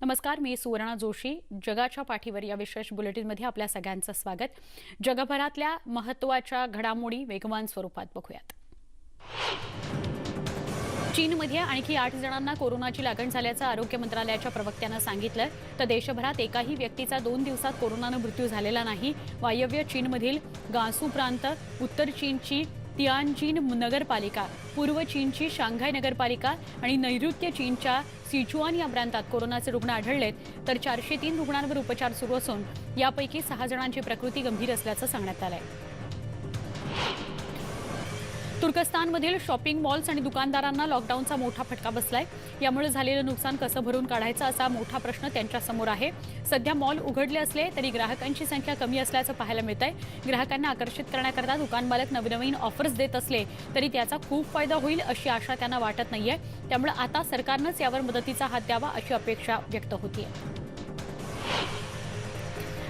नमस्कार, मी सुवर्णा जोशी. जगाच्या पाठीवर या विशेष बुलेटिनमध्ये आपल्या सगळ्यांचं स्वागत. जगभरातल्या महत्त्वाच्या घडामोडी वेगवान स्वरूपात बघूयात. चीनमध्ये आणखी 8 जणांना कोरोनाची लागण झाल्याचं आरोग्य मंत्रालयाच्या प्रवक्त्यानं सांगितलं. तर देशभरात एकाही व्यक्तीचा 2 दिवसात कोरोनानं मृत्यू झालेला नाही. वायव्य चीनमधील गांसू प्रांत, उत्तर चीनची तियानजिन नगरपालिका, पूर्व चीनची शांघाय नगरपालिका आणि नैऋत्य चीनच्या सिचुआन या प्रांतात कोरोनाचे रुग्ण आढळलेत. तर 403 रुग्णांवर उपचार सुरू असून यापैकी 6 जणांची प्रकृती गंभीर असल्याचं सांगण्यात आलंय. तुर्कस्तानमधील शॉपिंग मॉल्स आणि दुकानदारांना लॉकडाऊनचा मोठा फटका बसलाय. यामुळे झालेलं नुकसान कसं भरून काढायचं असा मोठा प्रश्न त्यांच्यासमोर आहे. सध्या मॉल उघडले असले तरी ग्राहकांची संख्या कमी असल्याचं पाहायला मिळतंय. ग्राहकांना आकर्षित करण्याकरता दुकान मालक नवनवीन ऑफर्स देत असले तरी त्याचा खूप फायदा होईल अशी आशा त्यांना वाटत नाहीये. त्यामुळे आता सरकारनंच यावर मदतीचा हात द्यावा अशी अपेक्षा व्यक्त होतीये.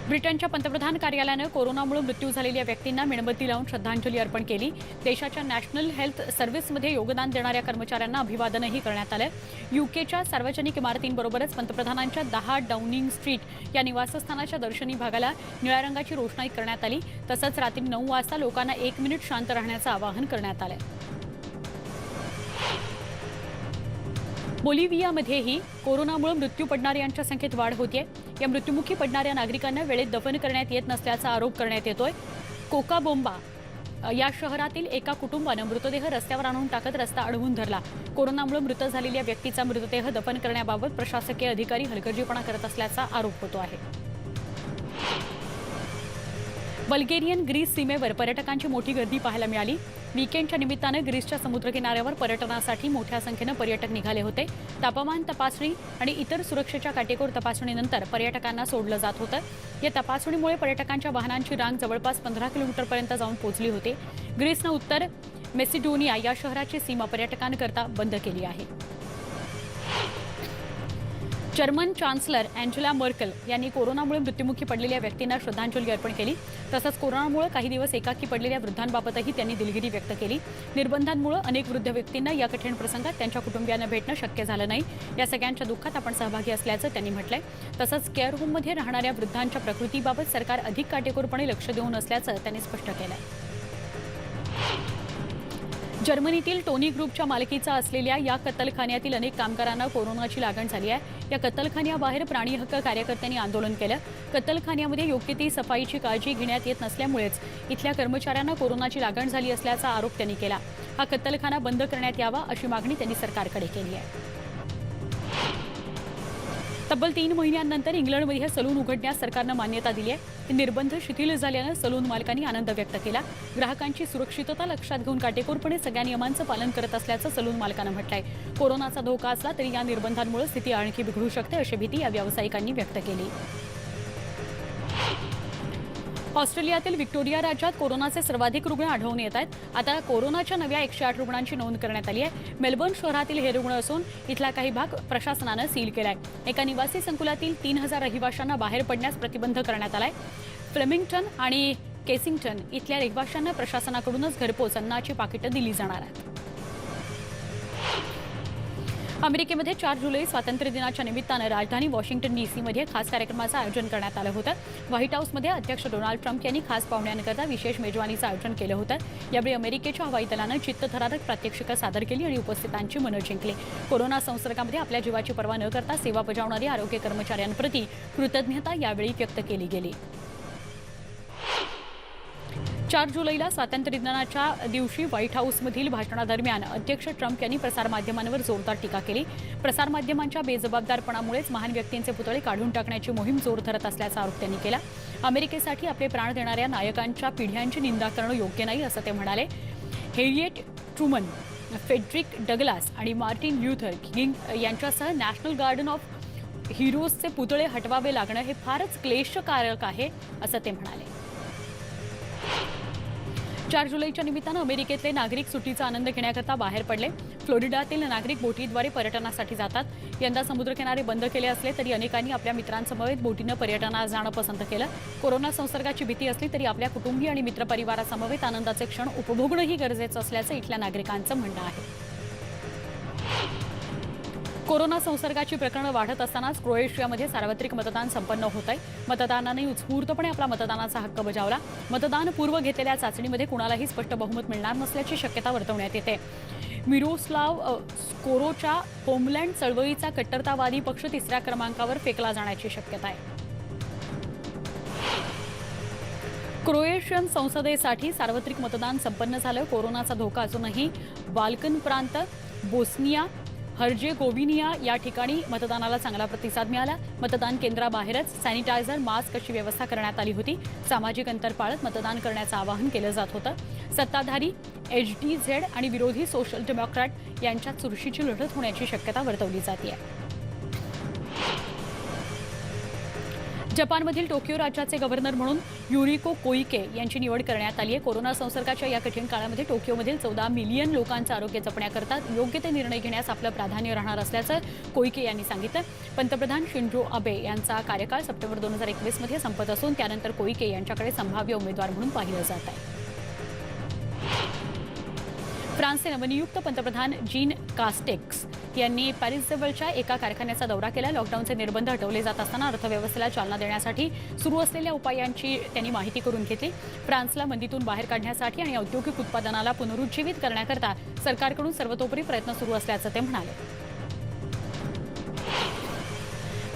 ब्रिटनच्या पंतप्रधान कार्यालयानं कोरोनामुळे मृत्यू झालेल्या व्यक्तींना मेणबत्ती लावून श्रद्धांजली अर्पण केली. देशाच्या नॅशनल हेल्थ सर्व्हिसमध्ये योगदान देणाऱ्या कर्मचाऱ्यांना अभिवादनही करण्यात आलं. यूकेच्या सार्वजनिक इमारतींबरोबरच पंतप्रधानांच्या 10 डाउनिंग स्ट्रीट या निवासस्थानाच्या दर्शनी भागाला निळ्या रंगाची रोषणाई करण्यात आली. तसंच रात्री 9 वाजता लोकांना 1 मिनिट शांत राहण्याचं आवाहन करण्यात आलं. बोलिव्हियामध्येही कोरोनामुळे मृत्यू पडणाऱ्यांच्या संख्येत वाढ होतीये. या मृत्युमुखी पडणाऱ्या नागरिकांना वेळेत दफन करण्यात येत नसल्याचा आरोप करण्यात येतोय. कोकाबोंबा या शहरातील एका कुटुंबानं मृतदेह रस्त्यावर आणून टाकत रस्ता अडवून धरला. कोरोनामुळे मृत झालेल्या व्यक्तीचा मृतदेह दफन करण्याबाबत प्रशासकीय अधिकारी हलगर्जीपणा करत असल्याचा आरोप होतो आहे. बल्गेरियन ग्रीस सीमेवर पर्यटकांची मोठी गर्दी पाहायला मिळाली. वीकेंडच्या निमित्तानं ग्रीसच्या समुद्रकिनाऱ्यावर पर्यटनासाठी मोठ्या संख्येनं पर्यटक निघाले होते. तापमान तपासणी आणि इतर सुरक्षेच्या काटेकोर तपासणीनंतर पर्यटकांना सोडलं जात होतं. या तपासणीमुळे पर्यटकांच्या वाहनांची रांग जवळपास 15 किलोमीटरपर्यंत जाऊन पोहोचली होती. ग्रीसनं उत्तर मेसिडोनिया या शहराची सीमा पर्यटकांकरता बंद केली आहे. जर्मन चान्सलर अँजेला मर्केल यांनी कोरोनामुळे मृत्युमुखी पडलेल्या व्यक्तींना श्रद्धांजली अर्पण केली. तसंच कोरोनामुळे काही दिवस एकाकी पडलेल्या वृद्धांबाबतही त्यांनी दिलगिरी व्यक्त केली. निर्बंधांमुळे अनेक वृद्ध व्यक्तींना या कठीण प्रसंगात त्यांच्या कुटुंबियांना भेटणं शक्य झालं नाही. या सगळ्यांच्या दुःखात आपण सहभागी असल्याचं त्यांनी म्हटलंय. तसंच केअर होममध्ये राहणाऱ्या वृद्धांच्या प्रकृतीबाबत सरकार अधिक काटेकोरपणे लक्ष देऊन असल्याचं त्यांनी स्पष्ट केलं. जर्मनीतील टोनी ग्रुपच्या मालकीचा असलेल्या या कत्तलखान्यातील अनेक कामगारांना कोरोनाची लागण झाली आहे. या कत्तलखान्याबाहेर प्राणी हक्क कार्यकर्त्यांनी आंदोलन केलं. कत्तलखान्यामध्ये योग्य ती सफाईची काळजी घेण्यात येत नसल्यामुळेच इथल्या कर्मचाऱ्यांना कोरोनाची लागण झाली असल्याचा आरोप त्यांनी केला. हा कत्तलखाना बंद करण्यात यावा अशी मागणी त्यांनी सरकारकडे केली आहे. तब्बल 3 महिन्यांनंतर इंग्लंडमध्ये सलून उघडण्यास सरकारनं मान्यता दिली आहे. निर्बंध शिथिल झाल्यानं सलून मालकांनी आनंद व्यक्त केला. ग्राहकांची सुरक्षितता लक्षात घेऊन काटेकोरपणे सगळ्या नियमांचं पालन करत असल्याचं सलून मालकानं म्हटलंय. कोरोनाचा धोका असला तरी या निर्बंधांमुळे स्थिती आणखी बिघडू शकते अशी भीती या व्यावसायिकांनी व्यक्त केली. ऑस्ट्रेलियातील व्हिक्टोरिया राज्यात कोरोनाचे सर्वाधिक रुग्ण आढळून येत आहेत. आता कोरोनाच्या नव्या 108 रुग्णांची नोंद करण्यात आली आहे. मेलबर्न शहरातील हे रुग्ण असून इथला काही भाग प्रशासनानं सील केलाय. एका निवासी संकुलातील 3000 रहिवाशांना बाहेर पडण्यास प्रतिबंध करण्यात आलाय. फ्लेमिंग्टन आणि केसिंग्टन इथल्या रहिवाशांना प्रशासनाकडूनच घरपोच अन्नाची पाकिटं दिली जाणार आहेत. अमेरिकेमध्ये 4 जुलै स्वातंत्र्य दिनाच्या निमित्तानं राजधानी वॉशिंग्टन डीसीमध्ये खास कार्यक्रमाचं आयोजन करण्यात आलं होतं. व्हाईट हाऊसमध्ये अध्यक्ष डोनाल्ड ट्रम्प यांनी खास पाहुण्यांकरता विशेष मेजवानीचं आयोजन केलं होतं. यावेळी अमेरिकेच्या हवाई दलानं चित्तथरारक प्रात्यक्षिकं सादर केली आणि उपस्थितांची मनं जिंकली. कोरोना संसर्गामध्ये आपल्या जीवाची पर्वा न करता सेवा बजावणारे आरोग्य कर्मचाऱ्यांप्रती कृतज्ञता यावेळी व्यक्त केली गेली. 4 जुलैला स्वातंत्र्य दिनाच्या दिवशी व्हाईट हाऊसमधील भाषणादरम्यान अध्यक्ष ट्रम्प यांनी प्रसारमाध्यमांवर जोरदार टीका केली. प्रसारमाध्यमांच्या बेजबाबदारपणामुळेच महान व्यक्तींचे पुतळे काढून टाकण्याची मोहीम जोर धरत असल्याचा आरोप त्यांनी केला. अमेरिकेसाठी आपले प्राण देणाऱ्या नायकांच्या पिढ्यांची निंदा करणं योग्य नाही असं ते म्हणाले. हेरिएट ट्रूमन, फेड्रिक डगलास आणि मार्टिन ल्यूथर किंग यांच्यासह नॅशनल गार्डन ऑफ हिरोजचे पुतळे हटवावे लागणं हे फारच क्लेशकारक आहे असं ते म्हणाले. 4 जुलैच्या निमित्तानं अमेरिकेतले नागरिक सुट्टीचा आनंद घेण्याकरता बाहेर पडले. फ्लोरिडातील नागरिक बोटीद्वारे पर्यटनासाठी जातात. यंदा समुद्रकिनारे बंद केले असले तरी अनेकांनी आपल्या मित्रांसमवेत बोटीनं पर्यटनास जाणं पसंत केलं. कोरोना संसर्गाची भीती असली तरी आपल्या कुटुंबीय आणि मित्रपरिवारासमवेत आनंदाचे क्षण उपभोगणंही गरजेचं असल्याचं इथल्या नागरिकांचं म्हणणं आहे. कोरोना संसर्गाची प्रकरणं वाढत असतानाच क्रोएशियामध्ये सार्वत्रिक मतदान संपन्न होत आहे. मतदारांनी उत्स्फूर्तपणे आपला मतदानाचा हक्क बजावला. मतदान पूर्व घेतलेल्या चाचणीमध्ये कुणालाही स्पष्ट बहुमत मिळणार नसल्याची शक्यता वर्तवण्यात येते. मिरोस्लाव स्कोरोच्या होमलँड चळवळीचा कट्टरतावादी पक्ष तिसऱ्या क्रमांकावर फेकला जाण्याची शक्यता आहे. क्रोएशियन संसदेसाठी सार्वत्रिक मतदान संपन्न झालं. कोरोनाचा धोका असूनही बाल्कन प्रांत, बोस्निया हर्जेगोविनिया या ठिकाणी मतदानाला चांगला प्रतिसाद मिळाला. मतदान केंद्राबाहेरच सॅनिटायझर, मास्क अशी व्यवस्था करण्यात आली होती. सामाजिक अंतर पाळत मतदान करण्याचं आवाहन केलं जात होतं. सत्ताधारी एचडीझेड आणि विरोधी सोशल डेमोक्रॅट यांच्यात चुरशीची लढत होण्याची शक्यता वर्तवली जाते. जपानमधील टोकियो राज्याचे गव्हर्नर म्हणून युरिको कोइके यांची निवड करण्यात आली आहे. कोरोना संसर्गाच्या या कठीण काळामध्ये टोकियोमधील 14 मिलियन लोकांचं आरोग्य जपण्याकरता योग्य ते निर्णय घेण्यास आपलं प्राधान्य राहणार असल्याचं कोइके यांनी सांगितलं. पंतप्रधान शिंजो आबे यांचा कार्यकाळ सप्टेंबर 2021 मध्ये संपत असून त्यानंतर कोइके यांच्याकडे संभाव्य उमेदवार म्हणून पाहिलं जात आहे. फ्रान्सचे नवनियुक्त पंतप्रधान जीन कास्टेक्स यांनी पॅरिसजवळच्या एका कारखान्याचा दौरा केला. लॉकडाऊनचे निर्बंध हटवले जात असताना अर्थव्यवस्थेला चालना देण्यासाठी सुरू असलेल्या उपायांची त्यांनी माहिती करून घेतली. फ्रान्सला मंदीतून बाहेर काढण्यासाठी आणि औद्योगिक उत्पादनाला पुनरुज्जीवित करण्याकरता सरकारकडून सर्वतोपरी प्रयत्न सुरू असल्याचं ते म्हणाले.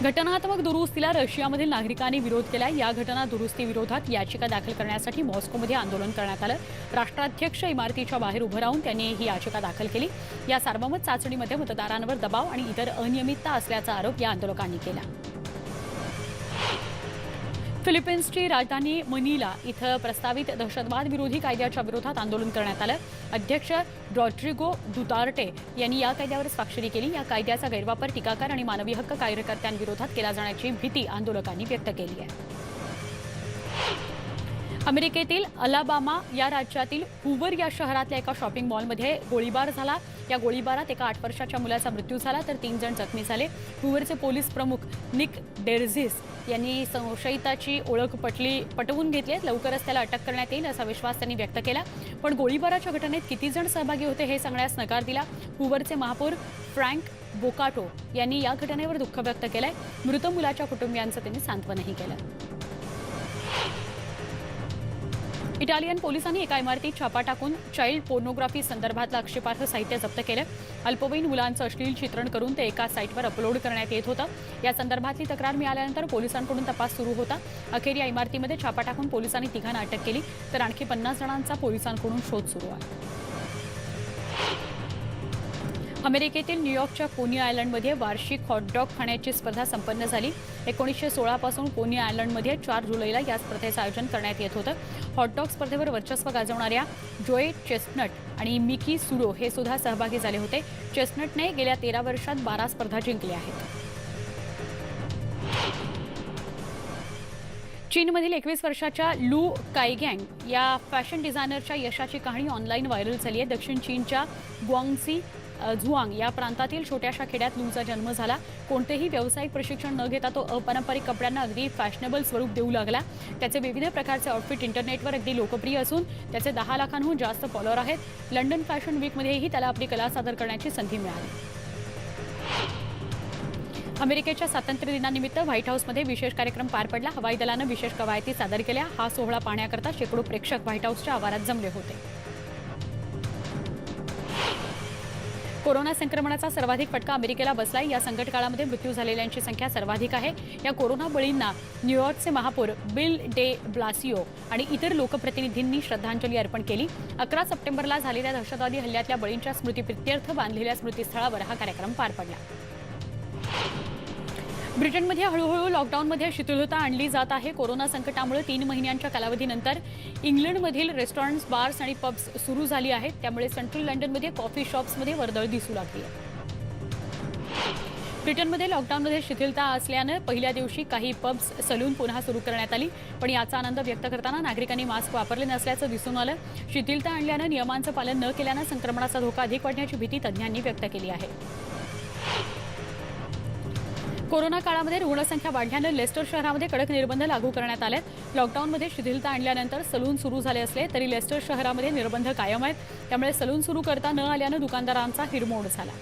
घटनात्मक दुरुस्तीला रशियामधील नागरिकांनी विरोध केला. या घटना दुरुस्ती विरोधात याचिका दाखल करण्यासाठी मॉस्कोमध्ये आंदोलन करण्यात आलं. राष्ट्राध्यक्ष इमारतीच्या बाहेर उभं राहून त्यांनी ही याचिका दाखल केली. या सार्वमत चाचणीमध्ये मतदारांवर दबाव आणि इतर अनियमितता असल्याचा आरोप या आंदोलकांनी केला. फिलिपिन्सची राजधानी मनिला इथं प्रस्तावित दहशतवाद विरोधी कायद्याच्या विरोधात आंदोलन करण्यात आलं. अध्यक्ष रॉड्रिगो दुतार्टे यांनी या कायद्यावर स्वाक्षरी केली. या कायद्याचा गैरवापर टीकाकार आणि मानवी हक्क कार्यकर्त्यांविरोधात केला जाण्याची भीती आंदोलकांनी व्यक्त केली आहे. अमेरिकेतील अलाबामा या राज्यातील हुवर या शहरातल्या एका शॉपिंग मॉलमध्ये गोळीबार झाला. या गोळीबारात एका 8 वर्षाच्या मुलाचा मृत्यू झाला तर 3 जण जखमी झाले. हुवरचे पोलीस प्रमुख निक डेर्झिस यांनी संशयिताची ओळख पटवून घेतली. लवकरच त्याला अटक करण्यात येईल असा विश्वास त्यांनी व्यक्त केला. पण गोळीबाराच्या घटनेत किती जण सहभागी होते हे सांगण्यास नकार दिला. हुवरचे महापौर फ्रँक बोकाटो यांनी या घटनेवर दुःख व्यक्त केलंय. मृत मुलाच्या कुटुंबियांचं त्यांनी सांत्वनही केलं. इटालियन पोलिसांनी एका इमारतीत छापा टाकून चाइल्ड पोर्नोग्राफी संदर्भातलं आक्षेपार्ह साहित्य जप्त केलं. अल्पवयीन मुलांचं अश्लील चित्रण करून ते एका साईटवर अपलोड करण्यात येत होतं. या संदर्भातली तक्रार मिळाल्यानंतर पोलिसांकडून तपास सुरू होता. अखेर या इमारतीमध्ये छापा टाकून पोलिसांनी 3 जणांना अटक केली तर आणखी 50 जणांचा पोलिसांकडून शोध सुरू आहे. अमेरिकेतील न्यूयॉर्कच्या कोनी आयलंडमध्ये वार्षिक हॉटडॉग खाण्याची स्पर्धा संपन्न झाली. 1916 पासून कोनी आयलंडमध्ये 4 जुलैला या स्पर्धेचं आयोजन करण्यात येत होतं. हॉटडॉग स्पर्धेवर वर्चस्व गाजवणाऱ्या जोए चेस्टनट आणि मिकी सुडो हे सुद्धा सहभागी झाले होते. चेस्टनटने गेल्या 13 वर्षात 12 स्पर्धा जिंकल्या आहेत. चीनमधील 21 वर्षाच्या लू काईगँग या फॅशन डिझायनरच्या यशाची कहाणी ऑनलाईन व्हायरल झाली आहे. दक्षिण चीनच्या ग्वांगसी झुआंग या प्रांतातील छोट्याशा खेड्यात लूचा जन्म झाला. कोणतेही व्यावसायिक प्रशिक्षण न घेता तो अपारंपरिक कपड्यांना अगदी फॅशनेबल स्वरूप देऊ लागला. त्याचे विविध प्रकारचे आउटफिट इंटरनेटवर अगदी लोकप्रिय असून त्याचे 10 लाखांहून जास्त फॉलोअर आहेत. लंडन फॅशन वीकमध्येही त्याला आपली कला सादर करण्याची संधी मिळाली. अमेरिकेच्या स्वातंत्र्य दिनानिमित्त व्हाईट हाऊसमध्ये विशेष कार्यक्रम पार पडला. हवाई दलानं विशेष कवायती सादर केल्या. हा सोहळा पाहण्याकरता शेकडो प्रेक्षक व्हाईट हाऊसच्या आवारात जमले होते. कोरोना संक्रमणाचा सर्वाधिक फटका अमेरिकेला बसलाय. या संकट काळामध्ये मृत्यू झालेल्यांची संख्या सर्वाधिक आहे. या कोरोना बळींना न्यूयॉर्कचे महापौर बिल डे ब्लासिओ आणि इतर लोकप्रतिनिधींनी श्रद्धांजली अर्पण केली. 11 सप्टेंबरला झालेल्या दहशतवादी हल्ल्यातल्या बळींच्या स्मृतिप्रित्यर्थ बांधलेल्या स्मृतिस्थळावर हा कार्यक्रम पार पडला. ब्रिटनमध्ये हळूहळू लॉकडाऊनमध्ये शिथिलता आणली जात आहे. कोरोना संकटामुळे 3 महिन्यांच्या कालावधीनंतर इंग्लंडमधील रेस्टॉरंट्स, बार्स आणि पब्स सुरू झाली आहेत. त्यामुळे सेंट्रल लंडनमध्ये कॉफी शॉप्समध्ये वर्दळ दिसू लागली आहे. ब्रिटनमध्ये लॉकडाऊनमध्ये शिथिलता असल्यानं पहिल्या दिवशी काही पब्स, सलून पुन्हा सुरू करण्यात आली. पण याचा आनंद व्यक्त करताना नागरिकांनी मास्क वापरले नसल्याचं दिसून आलं. शिथिलता आणल्यानं नियमांचं पालन न केल्यानं संक्रमणाचा धोका अधिक वाढण्याची भीती तज्ज्ञांनी व्यक्त केली आहे. कोरोना काळामध्ये रुग्णसंख्या वाढल्यानं लेस्टर शहरामध्ये कडक निर्बंध लागू करण्यात आले. लॉकडाऊनमध्ये शिथिलता आणल्यानंतर सलून सुरू झाले असले तरी लेस्टर शहरामध्ये निर्बंध कायम आहेत. त्यामुळे सलून सुरू करता न आल्यानं दुकानदारांचा हिरमोड झाला.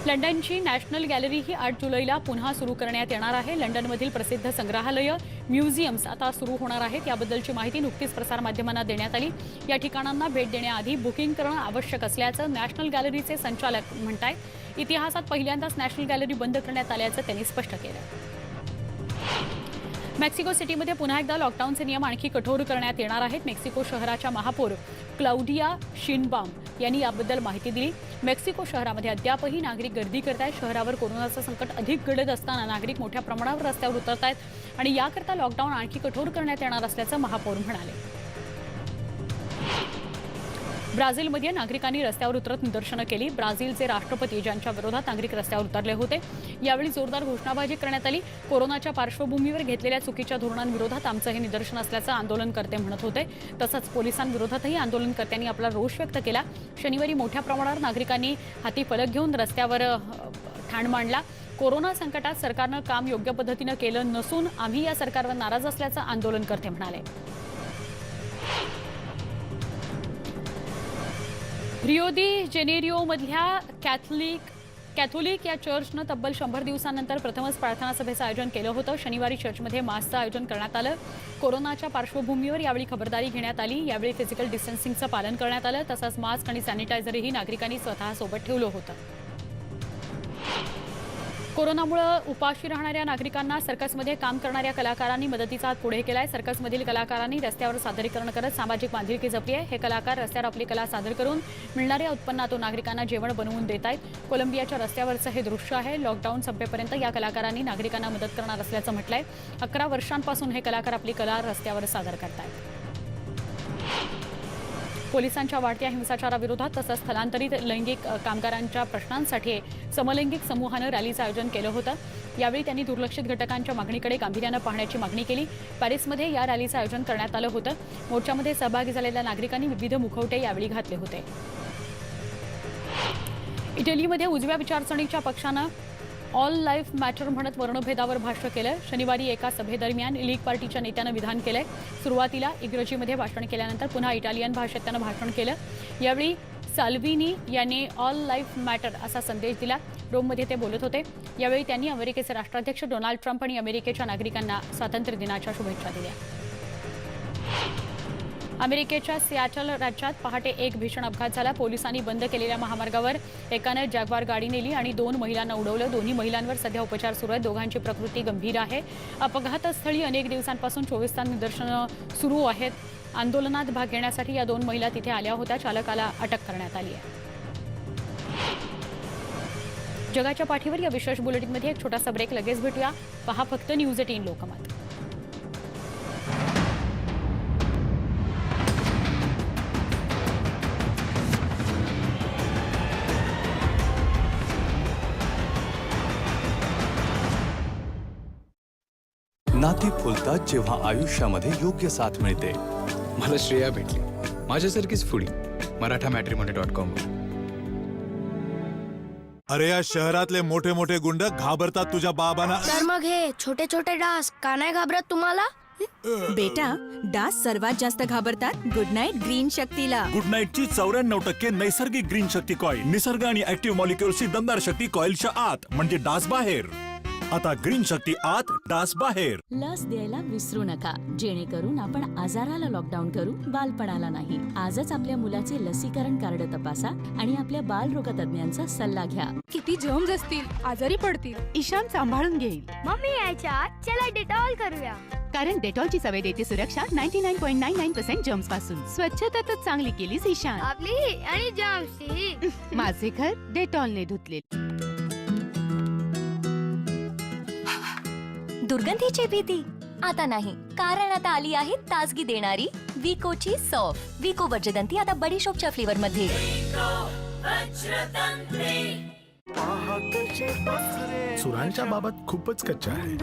लंडनची नॅशनल गॅलरी ही 8 जुलैला पुन्हा सुरू करण्यात येणार आहे. लंडनमधील प्रसिद्ध संग्रहालय, म्युझियम्स आता सुरू होणार आहेत. याबद्दलची माहिती नुकतीच प्रसारमाध्यमांना देण्यात आली. या ठिकाणांना भेट देण्याआधी बुकिंग करणं आवश्यक असल्याचं नॅशनल गॅलरीचे संचालक म्हणतायत. इतिहासात पहिल्यांदाच नॅशनल गॅलरी बंद करण्यात आल्याचं त्यांनी स्पष्ट केलं. मेक्सिको सिटीमध्ये पुन्हा एकदा लॉकडाऊनचे नियम आणखी कठोर करण्यात येणार आहेत. मेक्सिको शहराच्या महापौर क्लाउडिया शिनबाम यांनी याबद्दल माहिती दिली. मेक्सिको शहरामध्ये अद्यापही नागरिक गर्दी करत आहेत. शहरावर कोरोनाचं संकट अधिक गडद असताना नागरिक मोठ्या प्रमाणावर रस्त्यावर उतरत आहेत आणि याकरता लॉकडाऊन आणखी कठोर करण्यात येणार असल्याचं महापौर म्हणाले. ब्राझीलमध्ये नागरिकांनी रस्त्यावर उतरत निदर्शनं केली. ब्राझीलचे राष्ट्रपती ज्यांच्या विरोधात नागरिक रस्त्यावर उतरले होते, यावेळी जोरदार घोषणाबाजी करण्यात आली. कोरोनाच्या पार्श्वभूमीवर घेतलेल्या चुकीच्या धोरणांविरोधात आमचं हे निदर्शन असल्याचं आंदोलनकर्ते म्हणत होते. तसंच पोलिसांविरोधातही आंदोलनकर्त्यांनी आपला रोष व्यक्त केला. शनिवारी मोठ्या प्रमाणावर नागरिकांनी हाती फलक घेऊन रस्त्यावर ठाण मांडला. कोरोना संकटात सरकारनं काम योग्य पद्धतीनं केलं नसून आम्ही या सरकारवर नाराज असल्याचं आंदोलनकर्ते म्हणाले. रिओ दी जेनेरिओमधल्या कॅथोलिक या चर्चनं तब्बल 100 दिवसांनंतर प्रथमच प्रार्थना सभेचं आयोजन केलं होतं. शनिवारी चर्चमध्ये मासचं आयोजन करण्यात आलं. कोरोनाच्या पार्श्वभूमीवर यावेळी खबरदारी घेण्यात आली. यावेळी फिजिकल डिस्टन्सिंगचं पालन करण्यात आलं. तसंच मास्क आणि सॅनिटायझरही नागरिकांनी स्वतःसोबत ठेवलं होतं. कोरोनामुळे उपाशी राहणाऱ्या नागरिकांना सर्कसमध्ये काम करणाऱ्या कलाकारांनी मदतीचा हात पुढे केलाय. सर्कसमधील कलाकारांनी रस्त्यावर सादरीकरण करत सामाजिक बांधिलकी जपली आहे. हे कलाकार रस्त्यावर आपली कला सादर करून मिळणाऱ्या उत्पन्नातून नागरिकांना जेवण बनवून देत आहेत. कोलंबियाच्या रस्त्यावरचं हे दृश्य आहे. लॉकडाऊन संपेपर्यंत या कलाकारांनी नागरिकांना मदत करणार असल्याचं म्हटलंय. 11 वर्षांपासून हे कलाकार आपली कला रस्त्यावर सादर करतायत. पोलिसांच्या वाढत्या हिंसाचाराविरोधात तसंच स्थलांतरित लैंगिक कामगारांच्या प्रश्नांसाठी समलैंगिक समूहानं रॅलीचं आयोजन केलं होतं. यावेळी त्यांनी दुर्लक्षित घटकांच्या मागणीकडे गांभीर्यानं पाहण्याची मागणी केली. पॅरिसमध्ये या रॅलीचं आयोजन करण्यात आलं होतं. मोर्चामध्ये सहभागी झालेल्या नागरिकांनी विविध मुखवटे यावेळी घातले होते. इटलीमध्ये उजव्या विचारसरणीच्या पक्षानं ऑल लाईफ मॅटर म्हणत वर्णभेदावर भाष्य केलं. शनिवारी एका सभेदरम्यान लीग पार्टीच्या नेत्यानं विधान केलंय. सुरुवातीला इंग्रजीमध्ये भाषण केल्यानंतर पुन्हा इटालियन भाषेत त्यानं भाषण केलं. यावेळी साल्विनी यांनी ऑल लाईफ मॅटर असा संदेश दिला. रोममध्ये ते बोलत होते. यावेळी त्यांनी अमेरिकेचे राष्ट्राध्यक्ष डोनाल्ड ट्रम्प आणि अमेरिकेच्या नागरिकांना स्वातंत्र्य दिनाच्या शुभेच्छा दिल्या. अमेरिकेच्या सियाटल राज्यात पहाटे एक भीषण अपघात झाला. पोलिसांनी बंद केलेल्या महामार्गावर एकानं जॅग्वार गाडी नेली आणि 2 महिलांना उडवलं. दोन्ही महिलांवर सध्या उपचार सुरू आहेत. दोघांची प्रकृती गंभीर आहे. अपघातस्थळी अनेक दिवसांपासून 24 तास निदर्शनं सुरू आहेत. आंदोलनात भाग घेण्यासाठी या 2 महिला तिथे आल्या होत्या. चालकाला अटक करण्यात आली आहे. जगाच्या पाठीवर या विशेष बुलेटिनमध्ये एक छोटासा ब्रेक. लगेच भेटूया. पहा फक्त न्यूज 18 लोकमत. नाती फुलतात जेव्हा आयुष्यामध्ये योग्य साथ मिळते. मला श्रेया भेटली, माझ्यासारखीच फुडी, marathamatrimonie.com. अरे या शहरातले मोठे मोठे गुंड घाबरतात तुझ्या बाबांना. तर मग हे छोटे छोटे डास का नाही घाबरत तुम्हाला? बेटा, डास सर्वात जास्त घाबरतात गुड नाईट ग्रीन शक्तीला. गुड नाईटची 94% नैसर्गिक ग्रीन शक्ती कॉईल. निसर्ग आणि ऍक्टिव्ह मॉलिक्युल्सची दमदार शक्ती कॉईलच्या आत, म्हणजे डास बाहेर. आता ग्रीन शक्ती आत, डास बाहेर. लस द्यायला विसरू नका, जेणेकरून आपण आजाराला लॉकडाऊन करू, बालपणाला नाही. आजच आपल्या मुलाचे लसीकरण कार्ड तपासा आणि आपल्या बालरोग तज्ञांचा सल्ला घ्या. किती जर्म्स असतील, आजारी पडतील. ईशान सांभाळून घेईल. मम्मी यायच्या आत चला डेटॉल करूया. कारण डेटॉलची सवय देते सुरक्षा 99.99% जर्म्स पासून. स्वच्छता तर चांगली केलीस ईशान. आपली आणि जर्म्सची. माझे घर डेटॉलने धुतले. दुर्गंधीची भीती आता नाही, कारण आता आली आहे ताजगी देणारी विकोची सॉफ्ट विको वज्रदंती. आता बडीशोपच्या फ्लेवर मध्ये. सुरांच्या बाबत खूपच कच्चा आहे,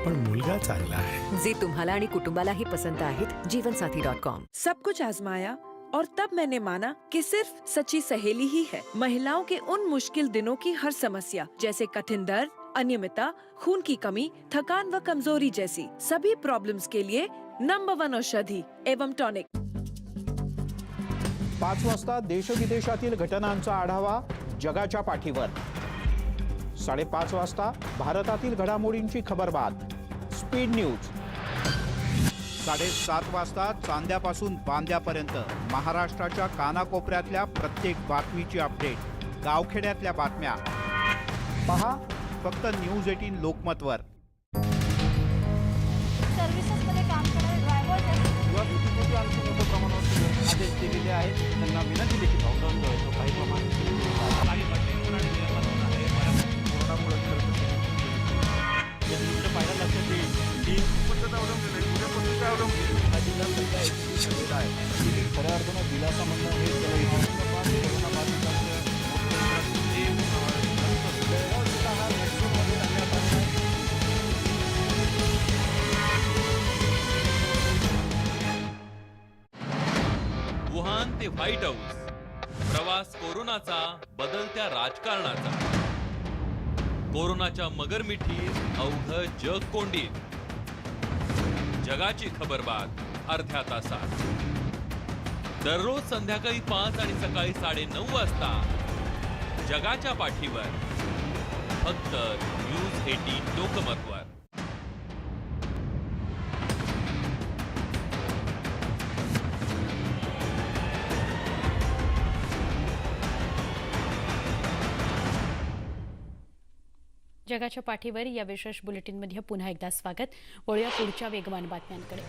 पण मुलगा चांगला आहे. जे तुम्हाला आणि कुटुंबालाही पसंत आहेत. जीवनसाथी.com. सब कुछ आजमाया और तब मैंने माना कि सिर्फ सच्ची सहेली ही है महिलाओं के उन मुश्किल दिनों की हर समस्या, जैसे कठिन दर्द, अनियमितता, खून की कमी, थकान व कमजोरी जैसी सभी प्रॉब्लम्स के लिए नंबर 1 औषधि एवं टॉनिक 5 वाजता देशविदेशातील घटनांचा आढावा जगाच्या पाठीवर. 5:30 वाजता भारतातील घडामोडींची खबरबात स्पीड न्यूज. 7:30 वाजता चांद्यापासून बांद्यापर्यंत महाराष्ट्राच्या कानाकोपऱ्यातल्या प्रत्येक बातमीची अपडेट, गावखेड्यातल्या बातम्या पहा फक्त न्यूज 18 लोकमतवर. सर्व्हिसेसमध्ये काम करणारे ड्रायव्हर आदेश दिलेले आहेत. त्यांना विनंती देखील काही खऱ्या अर्थानं दिलासा वुहान ते व्हाईट हाऊस, प्रवास कोरोनाचा, बदलत्या राजकारणाचा. कोरोनाच्या मगरमिठीत अवघं जग कोंडीत. जगाची खबरबात अर्ध्या तासात. दररोज संध्याकाळी 5 आणि सकाळी 9:30 वाजता जगाच्या पाठीवर फक्त न्यूज 18 लोकमतवर. जगाच्या पाठीवर या विशेष बुलेटिनमध्ये पुन्हा एकदा स्वागत. वळूया पुढच्या वेगवान बातम्यांकडे.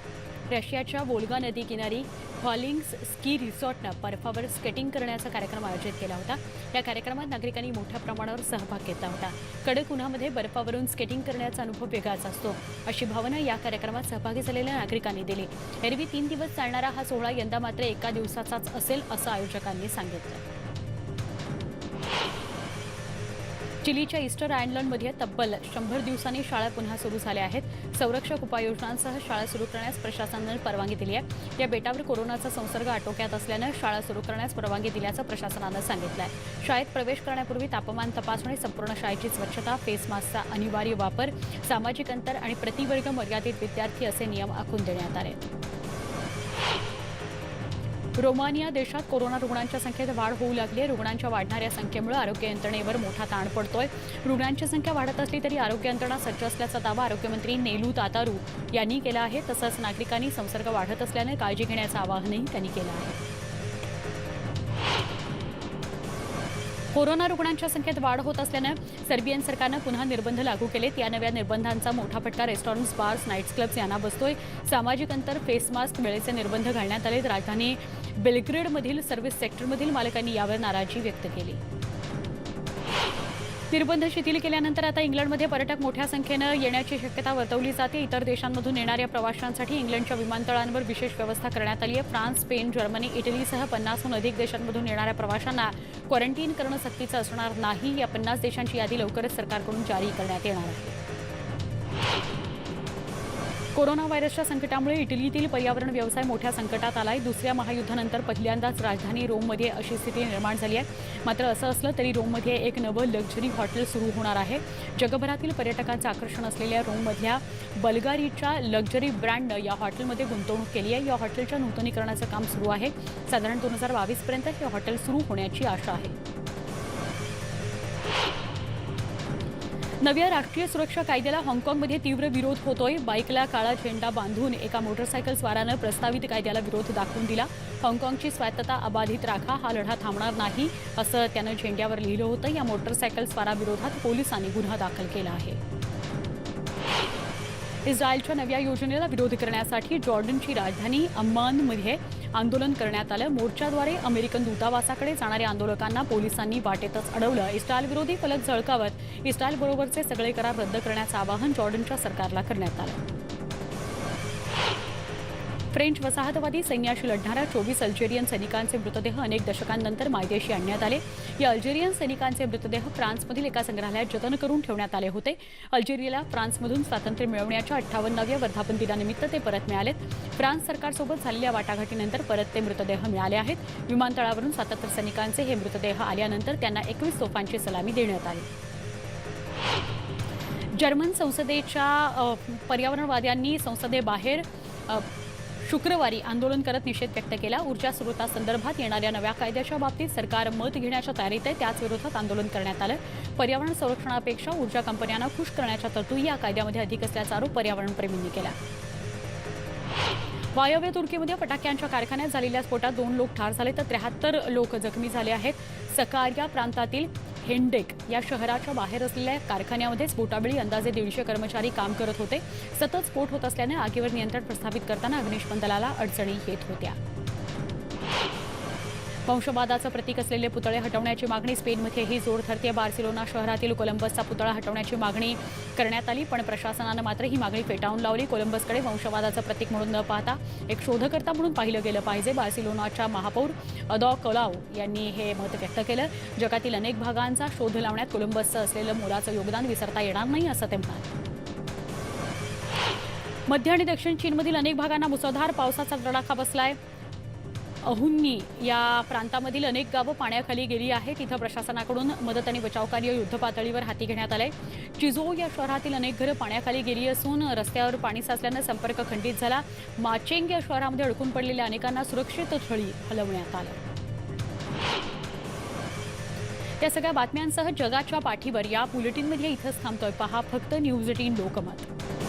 रशियाच्या वोल्गा नदी किनारी हॉलिंग्स स्की रिसॉर्टनं बर्फावर स्केटिंग करण्याचा कार्यक्रम आयोजित केला होता. या कार्यक्रमात नागरिकांनी मोठ्या प्रमाणावर सहभाग घेतला होता. कडक उन्हामध्ये बर्फावरून स्केटिंग करण्याचा अनुभव वेगळाच असतो, अशी भावना या कार्यक्रमात सहभागी झालेल्या नागरिकांनी दिली. एरवी 3 दिवस चालणारा हा सोहळा यंदा मात्र एका दिवसाचाच असेल, असं आयोजकांनी सांगितलं. चिलीच्या ईस्टर आयलंडमध्ये तब्बल 100 दिवसांनी शाळा पुन्हा सुरू झाल्या आहेत. संरक्षक उपाययोजनांसह शाळा सुरू करण्यास प्रशासनानं परवानगी दिली आहे. या बेटावर कोरोनाचा संसर्ग आटोक्यात असल्यानं शाळा सुरू करण्यास परवानगी दिल्याचं प्रशासनानं सांगितलं आहे. शाळेत प्रवेश करण्यापूर्वी तापमान तपासणी, संपूर्ण शाळेची स्वच्छता, फेस मास्कचा अनिवार्य वापर, सामाजिक अंतर आणि प्रतिवर्ग मर्यादित विद्यार्थी असे नियम आखून देण्यात आले. रोमानिया देशात कोरोना रुग्णांच्या संख्येत वाढ होऊ लागली आहे. रुग्णांच्या वाढणाऱ्या संख्येमुळे आरोग्य यंत्रणेवर मोठा ताण पडतोय. रुग्णांची संख्या वाढत असली तरी आरोग्य यंत्रणा सज्ज असल्याचा दावा आरोग्यमंत्री नेलू तातारू यांनी केला आहे. तसंच नागरिकांनी संसर्ग वाढत असल्याने काळजी घेण्याचं आवाहनही त्यांनी केलं आहे. कोरोना रुग्णांच्या संख्येत वाढ होत असल्यानं सर्बियन सरकारनं पुन्हा निर्बंध लागू केलेत. या नव्या निर्बंधांचा मोठा फटका रेस्टॉरंट्स, बार्स, नाईट क्लब्स यांना बसतोय. सामाजिक अंतर, फेस मास्क, वेळेचे निर्बंध घालण्यात आले. राजधानी बेलग्रेडमधील सर्व्हिस सेक्टरमधील मालकांनी यावर नाराजी व्यक्त केली. निर्बंध शिथिल केल्यानंतर आता इंग्लंडमध्ये पर्यटक मोठ्या संख्येनं येण्याची शक्यता वर्तवली जाते. इतर देशांमधून येणाऱ्या प्रवाशांसाठी इंग्लंडच्या विमानतळांवर विशेष व्यवस्था करण्यात आली आहे. फ्रान्स, स्पेन, जर्मनी, इटलीसह 50हून अधिक देशांमधून येणाऱ्या प्रवाशांना क्वारंटीन करणं सक्तीचं असणार नाही. या 50 देशांची यादी लवकरच सरकारकडून जारी करण्यात येणार आहे. कोरोना व्हायरसच्या संकटामुळे इटलीतील पर्यावरण व्यवसाय मोठ्या संकटात आलाय. दुसऱ्या महायुद्धानंतर पहिल्यांदाच राजधानी रोममध्ये अशी स्थिती निर्माण झाली आहे. मात्र असं असलं तरी रोममध्ये एक नवं लक्झरी हॉटेल सुरू होणार आहे. जगभरातील पर्यटकांचं आकर्षण असलेल्या रोममधल्या बल्गारीच्या लक्झरी ब्रँडनं या हॉटेलमध्ये गुंतवणूक केली आहे. या हॉटेलच्या नूतनीकरणाचं काम सुरू आहे. साधारण 2022 पर्यंत हे हॉटेल सुरू होण्याची आशा आहे. नव्या राष्ट्रीय सुरक्षा कायद्याला हाँगकाँगमध्ये तीव्र विरोध होतोय. बाईकला काळा झेंडा बांधून एका मोटरसायकल स्वारानं प्रस्तावित कायद्याला विरोध दाखवून दिला. हाँगकाँगची स्वायत्तता अबाधित राखा, हा लढा थांबणार नाही, असं त्यानं झेंड्यावर लिहिलं होतं. या मोटरसायकल स्वाराविरोधात पोलिसांनी गुन्हा दाखल केला आहे. इस्रायलच्या नव्या योजनेला विरोध करण्यासाठी जॉर्डनची राजधानी अम्मानमध्ये आंदोलन करण्यात आलं. मोर्चाद्वारे अमेरिकन दूतावासाकडे जाणाऱ्या आंदोलकांना पोलिसांनी वाटेतच अडवलं. इस्रायल विरोधी फलक झळकावत इस्रायलबरोबरचे सगळे करार रद्द करण्याचं आवाहन जॉर्डनच्या सरकारला करण्यात आलं. फ्रेंच वसाहतवादी सैन्याशी लढणाऱ्या 24 अल्जेरियन सैनिकांचे मृतदेह अनेक दशकांनंतर मायदेशी आणण्यात आले. या अल्जेरियन सैनिकांचे मृतदेह फ्रान्समधील एका संग्रहालयात जतन करून ठेवण्यात आले होते. अल्जेरियाला फ्रान्समधून स्वातंत्र्य मिळवण्याच्या 58व्या वर्धापन दिनानिमित्त ते परत मिळालेत. फ्रान्स सरकारसोबत झालेल्या वाटाघाटीनंतर परत ते मृतदेह मिळाले आहेत. विमानतळावरून स्वातंत्र्य सैनिकांचे हे मृतदेह आल्यानंतर त्यांना 21 तोफांची सलामी देण्यात आली. जर्मन संसदेच्या पर्यावरणवाद्यांनी संसदेबाहेर शुक्रवारी आंदोलन करत निषेध व्यक्त केला. ऊर्जा स्रोतासंदर्भात येणाऱ्या नव्या कायद्याच्या बाबतीत सरकार मत घेण्याच्या तयारीत आहे. त्याच विरोधात आंदोलन करण्यात आलं. पर्यावरण संरक्षणापेक्षा ऊर्जा कंपन्यांना खुश करण्याच्या तरतुदी या कायद्यामध्ये अधिक असल्याचा आरोप पर्यावरणप्रेमींनी केला. वायव्य तुर्कीमध्ये फटाक्यांच्या कारखान्यात झालेल्या स्फोटात 2 लोक ठार झाले तर 73 लोक जखमी झाले आहेत. सकार्या प्रांतातील हेंडेक या शहराच्या बाहेर असलेल्या कारखान्यामध्ये स्फोटावेळी अंदाजे 150 कर्मचारी काम करत होते. सतत स्फोट होत असल्याने आगीवर नियंत्रण प्रस्थापित करताना अग्निशमन दलाला अडचणी येत होत्या. वंशवादाचं प्रतीक असलेले पुतळे हटवण्याची मागणी स्पेनमध्येही जोर धरते. बार्सिलोना शहरातील कोलंबसचा पुतळा हटवण्याची मागणी करण्यात आली, पण प्रशासनानं मात्र ही मागणी फेटाळून लावली. कोलंबसकडे वंशवादाचं प्रतीक म्हणून न पाहता एक शोधकर्ता म्हणून पाहिलं गेलं पाहिजे. बार्सिलोनाच्या महापौर अदॉ कोलाव यांनी हे मत व्यक्त केलं. जगातील अनेक भागांचा शोध लावण्यात कोलंबसचं असलेलं मोलाचं योगदान विसरता येणार नाही असं ते म्हणाले. मध्य आणि दक्षिण चीनमधील अनेक भागांना मुसळधार पावसाचा तडाखा बसलाय. अहुन्नी या प्रांतामधील अनेक गावं पाण्याखाली गेली आहेत. तिथं प्रशासनाकडून मदत आणि बचाव कार्य युद्धपातळीवर हाती घेण्यात आलंय. चिझो या शहरातील अनेक घरं पाण्याखाली गेली असून रस्त्यावर पाणी साचल्यानं संपर्क खंडित झाला. माचेंग या शहरामध्ये अडकून पडलेल्या अनेकांना सुरक्षित स्थळी हलवण्यात आलं. या सगळ्या बातम्यांसह जगाच्या पाठीवर या बुलेटिनमध्ये इथंच थांबतोय. पहा फक्त न्यूज 18 लोकमत.